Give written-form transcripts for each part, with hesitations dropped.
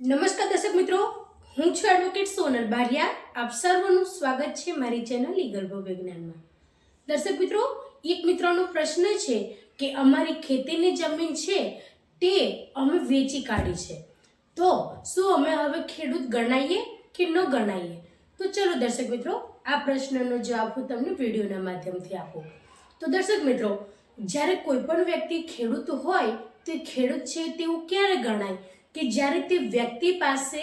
નમસ્કાર દર્શક મિત્રો, હું છું એડવોકેટ સોનલ બારિયા. આપ સર્વનું સ્વાગત છે મારી ચેનલ લીગલ વિજ્ઞાનમાં. દર્શક મિત્રો, એક મિત્રનો પ્રશ્ન છે કે અમારી ખેતીની જમીન છે તે અમે વેચી કાઢી છે, તો શું અમે હવે ખેડૂત ગણાઈએ કે ન ગણાઈએ? તો ચલો દર્શક મિત્રો, આ પ્રશ્નનો જવાબ હું તમને વિડીયોના માધ્યમથી આપું. તો દર્શક મિત્રો, જ્યારે કોઈ પણ વ્યક્તિ ખેડૂત હોય તે ખેડૂત છે તેવું ક્યારે ગણાય કે જ્યારે તે વ્યક્તિ પાસે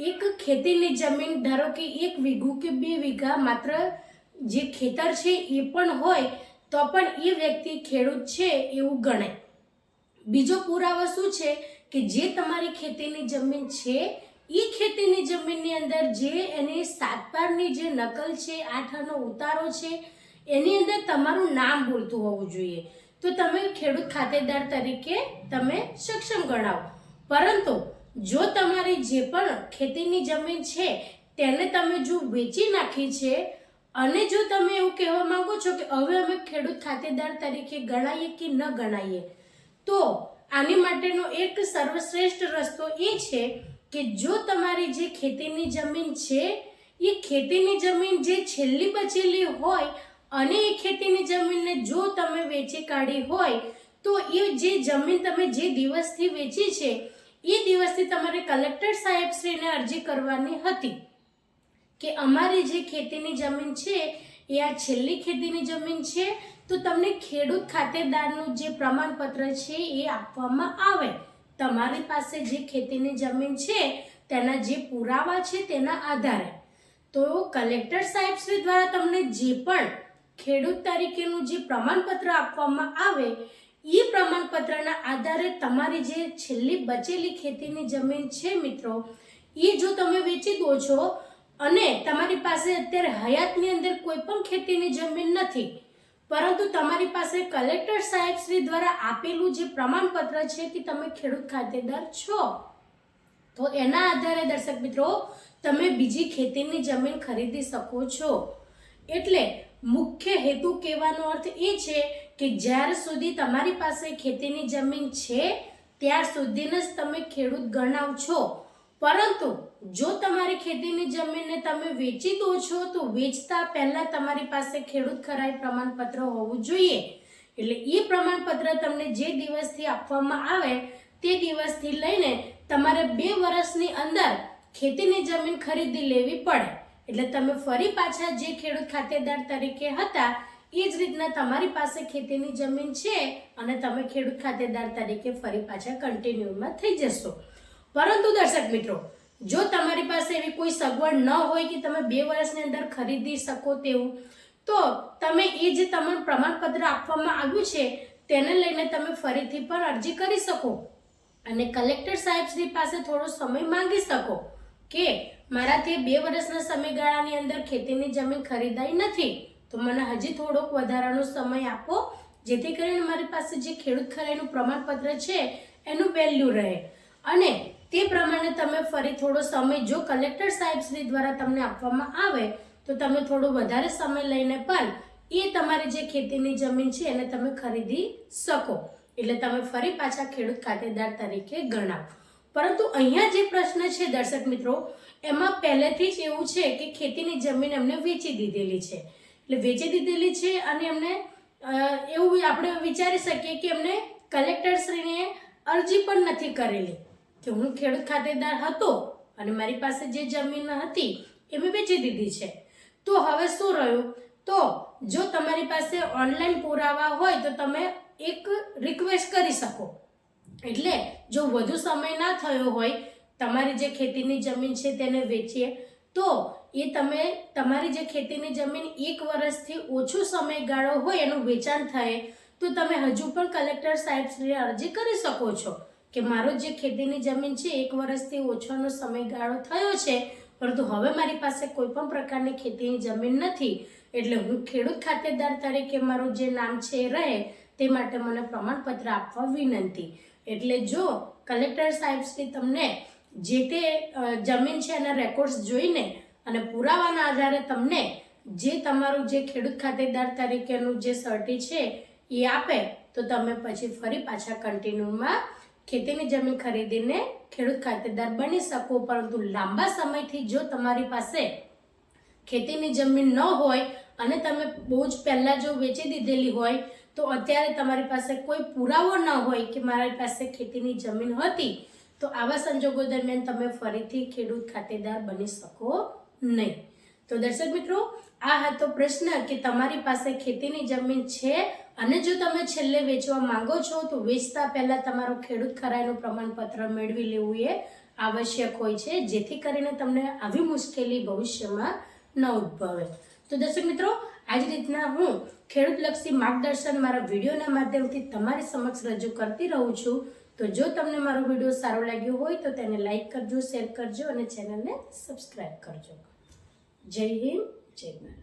એક ખેતીની જમીન, ધારો કે 1 વીઘું કે 2 વીઘા માત્ર જે ખેતર છે એ પણ હોય તો પણ એ વ્યક્તિ ખેડૂત છે એવું ગણાય. બીજો પુરાવો શું છે કે જે તમારી ખેતીની જમીન છે એ ખેતીની જમીનની અંદર જે એની 7 પારની જે નકલ છે, 8 આનો ઉતારો છે, એની અંદર તમારું નામ બોલતું હોવું જોઈએ, તો તમે ખેડૂત ખાતેદાર તરીકે તમે સક્ષમ ગણાવો. પરંતુ જો તમારી જે પણ ખેતીની જમીન છે તેને તમે જો વેચી નાખી છે અને જો તમે એવું કહેવા માંગો છો કે હવે અમે ખેડૂત ખાતેદાર તરીકે ગણાઈએ કે ન ગણાઈએ, તો આની માટેનો એક સર્વશ્રેષ્ઠ રસ્તો એ છે કે જો તમારી જે ખેતીની જમીન છે એ ખેતીની જમીન જે છેલ્લી બચેલી હોય અને એ ખેતીની જમીનને જો તમે વેચી કાઢી હોય તો એ જે જમીન તમે જે દિવસથી વેચી છે એ દિવસથી તમારે કલેક્ટર સાહેબશ્રીને અરજી કરવાની હતી કે અમારી જે ખેતીની જમીન છે એ આ છેલ્લી ખેતીની જમીન છે, તો તમને ખેડૂત ખાતેદારનું જે પ્રમાણપત્ર છે એ આપવામાં આવે. તમારી પાસે જે ખેતીની જમીન છે તેના જે પુરાવા છે તેના આધારે તો કલેક્ટર સાહેબશ્રી દ્વારા તમને જે પણ ખેડૂત તરીકેનું જે પ્રમાણપત્ર આપવામાં આવે એ પ્રમાણપત્રના આધારે તમારી જે છેલ્લી બચેલી ખેતીની જમીન છે મિત્રો, એ જો તમે વેચી દો છો અને તમારી પાસે અત્યારે હયાતની અંદર કોઈ પણ ખેતીની જમીન નથી, પરંતુ તમારી પાસે કલેક્ટર સાહેબશ્રી દ્વારા આપેલું જે પ્રમાણપત્ર છે કે તમે ખેડૂત ખાતેદાર છો, તો એના આધારે દર્શક મિત્રો તમે બીજી ખેતીની જમીન ખરીદી શકો છો. એટલે મુખ્ય હેતુ કહેવાનો અર્થ એ છે કે જ્યાર સુધી તમારી પાસે ખેતીની જમીન છે ત્યાર સુધીને જ તમે ખેડૂત ગણાવ છો. પરંતુ જો તમારી ખેતીની જમીનને તમે વેચી દો છો તો વેચતા પહેલા તમારી પાસે ખેડૂત ખરાઈ પ્રમાણપત્ર હોવું જોઈએ. એટલે એ પ્રમાણપત્ર તમને જે દિવસથી આપવામાં આવે તે દિવસથી લઈને તમારે 2 વર્ષની અંદર ખેતીની જમીન ખરીદી લેવી પડે. એટલે તમે ફરી પાછા જે ખેડૂત ખાતેદાર તરીકે હતા એ જ રીતના તમારી પાસે ખેતીની જમીન છે અને તમે ખેડૂત ખાતેદાર તરીકે ફરી પાછા કન્ટિન્યુમાં થઈ જશો. પરંતુ દર્શક મિત્રો, જો તમારી પાસે એવી કોઈ સગવડ ન હોય કે તમે 2 વર્ષની અંદર ખરીદી શકો તેવું, તો તમે એ જે તમને પ્રમાણપત્ર આપવામાં આવ્યું છે તેને લઈને તમે ફરીથી પણ અરજી કરી શકો અને કલેક્ટર સાહેબશ્રી પાસે થોડો સમય માંગી શકો કે મારાથી 2 વર્ષના સમયગાળાની અંદર ખેતીની જમીન ખરીદાઈ નથી, તો મને હજી થોડોક વધારાનો સમય આપો, જેથી કરીને મારી પાસે જે ખેડૂત ખરાઈનું પ્રમાણપત્ર છે એનું વેલ્યુ રહે. અને તે પ્રમાણે તમે ફરી થોડો સમય જો કલેક્ટર સાહેબશ્રી દ્વારા તમને આપવામાં આવે તો તમે થોડો વધારે સમય લઈને પણ એ તમારી જે ખેતીની જમીન છે એને તમે ખરીદી શકો. એટલે તમે ફરી પાછા ખેડૂત ખાતેદાર તરીકે ગણાવ. પરંતુ અહીંયા જે પ્રશ્ન છે દર્શક મિત્રો, એમાં પહેલેથી જ એવું છે કે ખેતીની જમીન એમને વેચી દીધેલી છે. એટલે વેચી દીધેલી છે અને એમને એવું આપણે વિચારી શકીએ કે એમને કલેક્ટરશ્રીને અરજી પણ નથી કરેલી કે હું ખેડૂત ખાતેદાર હતો અને મારી પાસે જે જમીન હતી એ મેં વેચી દીધી છે. તો હવે શું રહ્યું? તો જો તમારી પાસે ઓનલાઈન પુરાવા હોય તો તમે એક રિક્વેસ્ટ કરી શકો. એટલે જો વધુ સમય ના થયો હોય તમારી જે ખેતીની જમીન છે તેને વેચીએ, તો એ તમે તમારી જે ખેતીની જમીન 1 વર્ષથી ઓછો સમયગાળો હોય એનું વેચાણ થાય તો તમે હજુ પણ કલેક્ટર સાહેબશ્રીને અરજી કરી શકો છો કે મારો જે ખેતીની જમીન છે 1 વર્ષથી ઓછોનો સમયગાળો થયો છે, પરંતુ હવે મારી પાસે કોઈ પણ પ્રકારની ખેતીની જમીન નથી, એટલે હું ખેડૂત ખાતેદાર તરીકે મારું જે નામ છે એ રહે તે માટે મને પ્રમાણપત્ર આપવા વિનંતી. એટલે જો કલેક્ટર સાહેબશ્રી તમને જે તે જમીન છે એના રેકોર્ડ્સ જોઈને અને પુરાવાના આધારે તમને જે તમારું જે ખેડૂત ખાતેદાર તરીકેનું જે સર્ટી છે એ આપે તો તમે પછી ફરી પાછા કન્ટિન્યુમાં ખેતીની જમીન ખરીદીને ખેડૂત ખાતેદાર બની શકો, પરંતુ લાંબા સમયથી જો તમારી પાસે ખેતીની જમીન ન હોય અને તમે બહુ જ પહેલાં જો વેચી દીધેલી હોય તો અત્યારે તમારી પાસે કોઈ પુરાવો ન હોય કે મારી પાસે ખેતીની જમીન હતી, તો આવા સંજોગો દરમિયાન તમે ફરીથી ખેડૂત ખાતેદાર બની શકો નહીં. તો દર્શક મિત્રો, આ હતો પ્રશ્ન કે તમારી પાસે ખેતીની જમીન છે અને જો તમે છેલ્લે વેચવા માંગો છો તો વેચતા પહેલા તમારો ખેડૂત ખરાઈનું પ્રમાણપત્ર મેળવી લેવું એ આવશ્યક હોય છે, જેથી કરીને તમને આવી મુશ્કેલી ભવિષ્યમાં ન ઉદ્ભવે. તો દર્શક મિત્રો, આ જ રીતના હું ખેડૂતલક્ષી માર્ગદર્શન મારા વિડીયોના માધ્યમથી તમારી સમક્ષ રજૂ કરતી રહું છું. તો જો તમને મારો વિડીયો સારો લાગ્યો હોય તો તેને લાઈક કરજો, શેર કરજો અને ચેનલને સબસ્ક્રાઈબ કરજો. જય હિન્દ, જય ભારત.